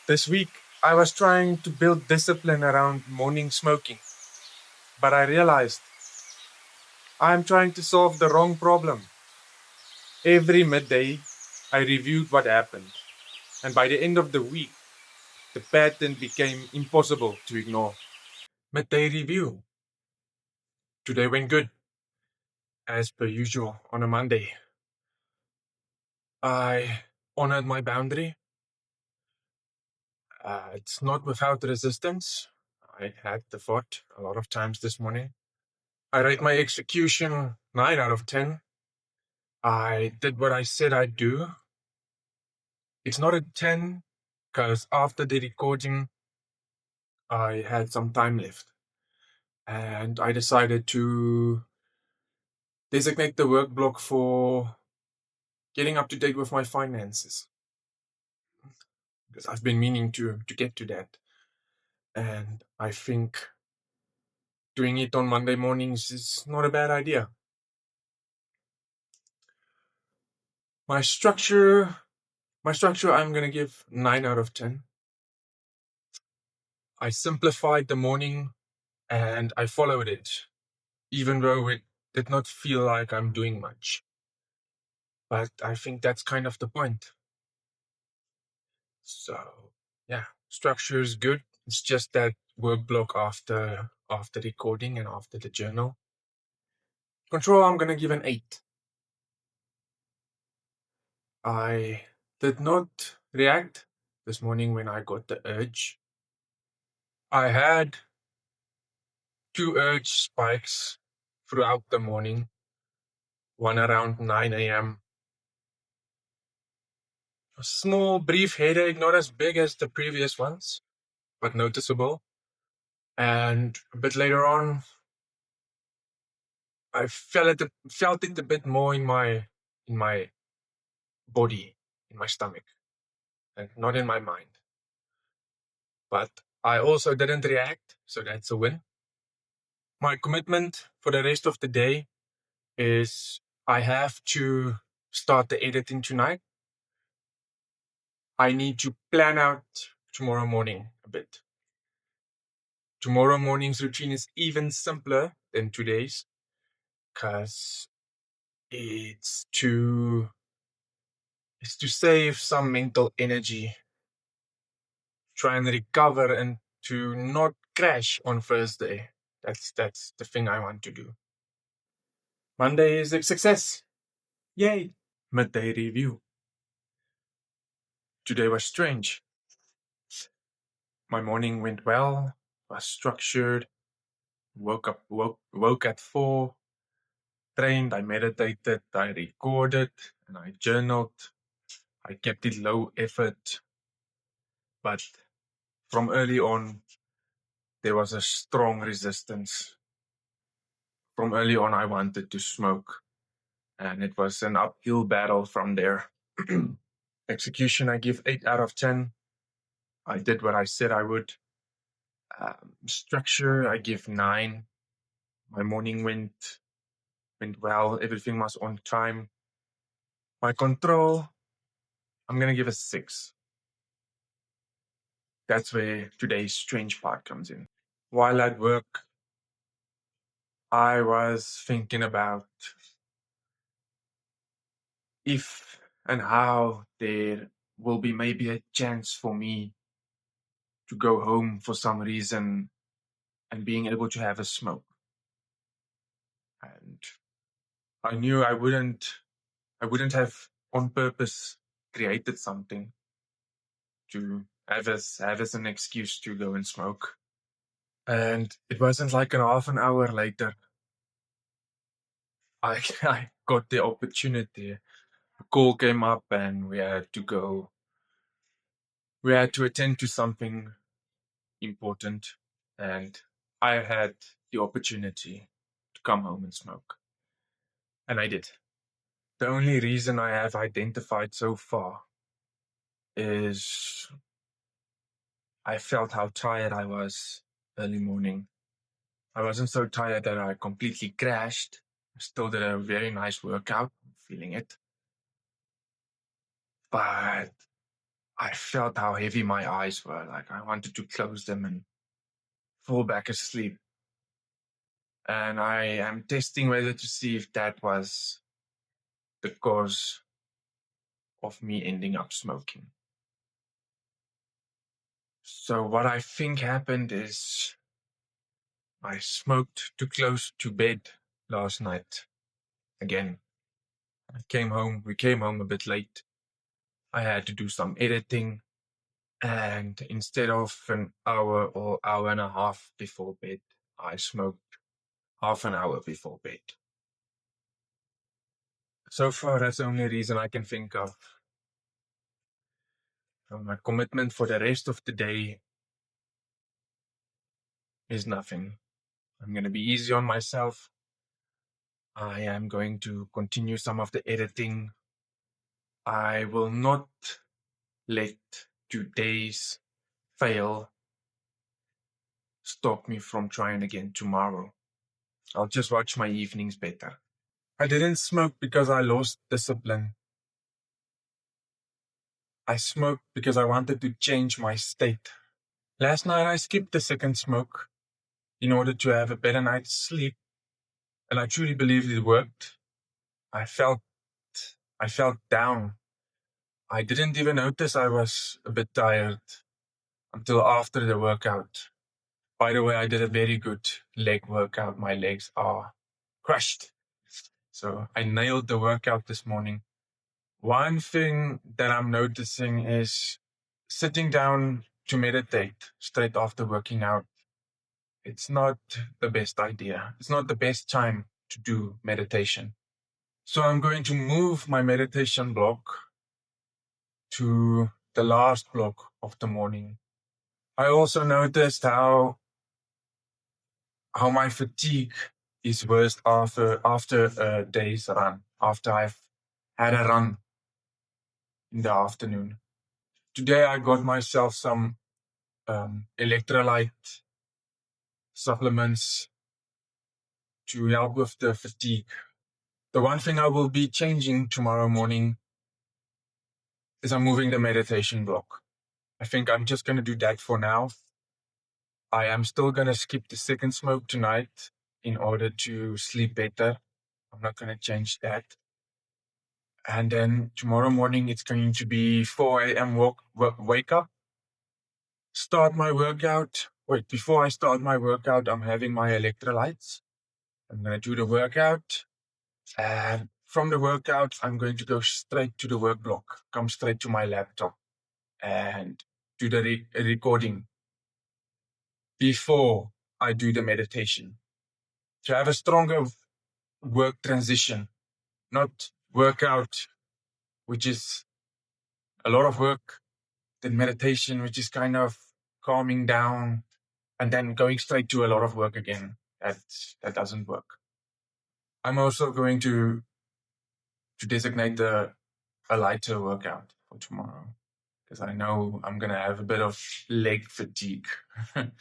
This week, I was trying to build discipline around morning smoking, but I realized I'm trying to solve the wrong problem. Every midday, I reviewed what happened, and by the end of the week, the pattern became impossible to ignore. Midday review. Today went good, as per usual on a Monday. I honored my boundary. It's not without resistance. I had the thought a lot of times this morning. I rate my execution 9 out of 10. I did what I said I'd do. It's not a 10 because after the recording, I had some time left. And I decided to designate the work block for getting up to date with my finances. Because I've been meaning to get to that. And I think doing it on Monday mornings is not a bad idea. My structure, I'm going to give 9 out of 10. I simplified the morning and I followed it, even though it did not feel like I'm doing much. But I think that's kind of the point. So, yeah, structure is good. It's just that work block after recording and after the journal. Control, I'm going to give an 8. I did not react this morning when I got the urge. I had 2 urge spikes throughout the morning, one around 9 a.m. A small, brief headache, not as big as the previous ones, but noticeable. And a bit later on, I felt it a bit more in my body, in my stomach, and not in my mind. But I also didn't react, so that's a win. My commitment for the rest of the day is I have to start the editing tonight. I need to plan out tomorrow morning a bit. Tomorrow morning's routine is even simpler than today's because it's to save some mental energy, try and recover, and to not crash on Thursday. That's the thing I want to do. Monday is a success. Yay! Midday review. Today was strange. My morning went well, was structured, woke at 4, trained, I meditated, I recorded, and I journaled. I kept it low effort, but from early on, there was a strong resistance. From early on, I wanted to smoke, and it was an uphill battle from there. Execution, I give 8 out of 10. I did what I said I would. Structure, I give 9. My morning went well. Everything was on time. My control, I'm going to give a 6. That's where today's strange part comes in. While at work, I was thinking about if and how there will be maybe a chance for me to go home for some reason and being able to have a smoke. And I knew I wouldn't have on purpose created something to have as an excuse to go and smoke. And it wasn't like an half an hour later, I, I got the opportunity. A call came up and we had to go. We had to attend to something important. And I had the opportunity to come home and smoke. And I did. The only reason I have identified so far is I felt how tired I was early morning. I wasn't so tired that I completely crashed. I still did a very nice workout, feeling it. But I felt how heavy my eyes were. Like I wanted to close them and fall back asleep. And I am testing whether to see if that was the cause of me ending up smoking. So what I think happened is I smoked too close to bed last night. Again, we came home a bit late. I had to do some editing. And instead of an hour or hour and a half before bed, I smoked half an hour before bed. So far, that's the only reason I can think of. My commitment for the rest of the day is nothing. I'm going to be easy on myself. I am going to continue some of the editing. I will not let today's fail stop me from trying again tomorrow. I'll just watch my evenings better. I didn't smoke because I lost discipline. I smoked because I wanted to change my state. Last night I skipped the second smoke in order to have a better night's sleep, and I truly believe it worked. I felt down. I didn't even notice I was a bit tired until after the workout. By the way, I did a very good leg workout. My legs are crushed. So I nailed the workout this morning. One thing that I'm noticing is sitting down to meditate straight after working out. It's not the best idea. It's not the best time to do meditation. So I'm going to move my meditation block to the last block of the morning. I also noticed how my fatigue is worse after a day's run, after I've had a run in the afternoon. Today I got myself some electrolyte supplements to help with the fatigue. The one thing I will be changing tomorrow morning is I'm moving the meditation block. I think I'm just going to do that for now. I am still going to skip the second smoke tonight in order to sleep better. I'm not going to change that. And then tomorrow morning, it's going to be 4 a.m. wake up, start my workout. Wait, before I start my workout, I'm having my electrolytes. I'm going to do the workout. And from the workout, I'm going to go straight to the work block, come straight to my laptop and do the recording before I do the meditation. To have a stronger work transition, not workout, which is a lot of work, then meditation, which is kind of calming down, and then going straight to a lot of work again. That doesn't work. I'm also going to designate a lighter workout for tomorrow because I know I'm going to have a bit of leg fatigue. I'm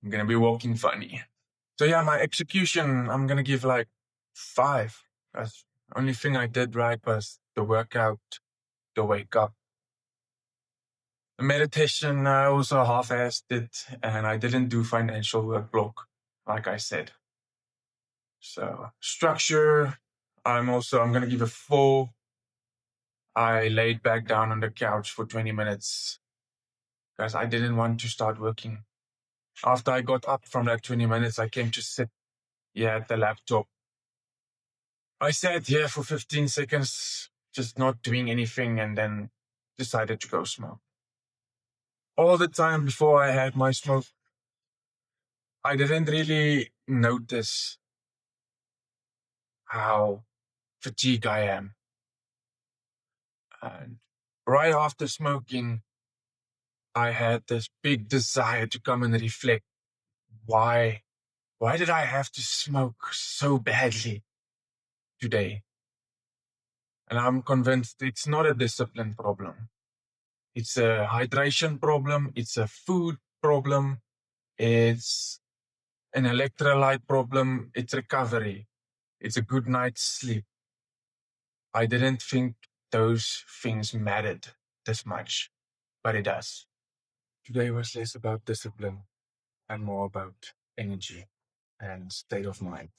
going to be walking funny. So yeah, my execution, I'm going to give like 5. That's the only thing I did right was the workout, the wake up. The meditation, I also half-assed it, and I didn't do financial work block, like I said. So structure, I'm going to give a 4. I laid back down on the couch for 20 minutes because I didn't want to start working. After I got up from that 20 minutes, I came to sit here at the laptop. I sat here for 15 seconds, just not doing anything, and then decided to go smoke. All the time before I had my smoke, I didn't really notice how fatigued I am. And right after smoking, I had this big desire to come and reflect. Why did I have to smoke so badly today? And I'm convinced it's not a discipline problem. It's a hydration problem. It's a food problem. It's an electrolyte problem. It's recovery. It's a good night's sleep. I didn't think those things mattered this much. but it does. Today was less about discipline and more about energy and state of mind.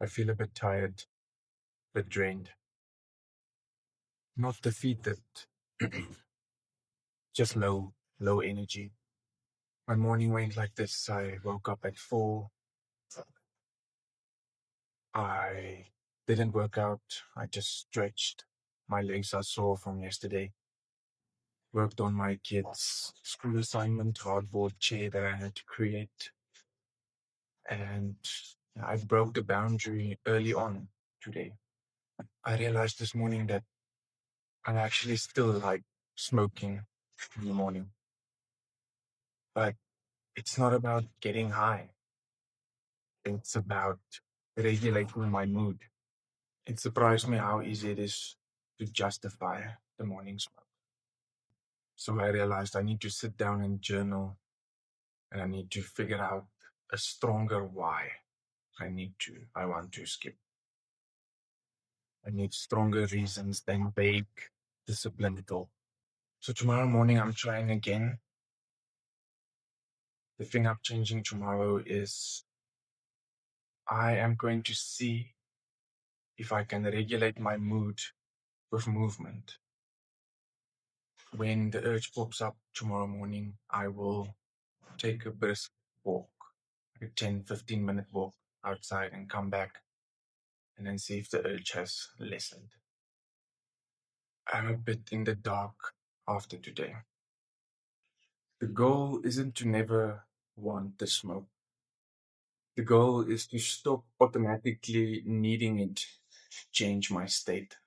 I feel a bit tired, a bit drained, not defeated, just low energy. My morning went like this. I woke up at 4. I didn't work out. I just stretched. My legs are sore from yesterday. Worked on my kids' school assignment cardboard chair that I had to create. And I broke the boundary early on today. I realized this morning that I actually still like smoking in the morning, but it's not about getting high. It's about regulating my mood. It surprised me how easy it is to justify the morning smoke. So I realized I need to sit down and journal, and I need to figure out a stronger why I want to skip. I need stronger reasons than vague discipline talk. So tomorrow morning I'm trying again. The thing I'm changing tomorrow is I am going to see if I can regulate my mood with movement. When the urge pops up tomorrow morning, I will take a brisk walk, like a 10-15 minute walk outside and come back and then see if the urge has lessened. I'm a bit in the dark after today. The goal isn't to never want the smoke. The goal is to stop automatically needing it to change my state.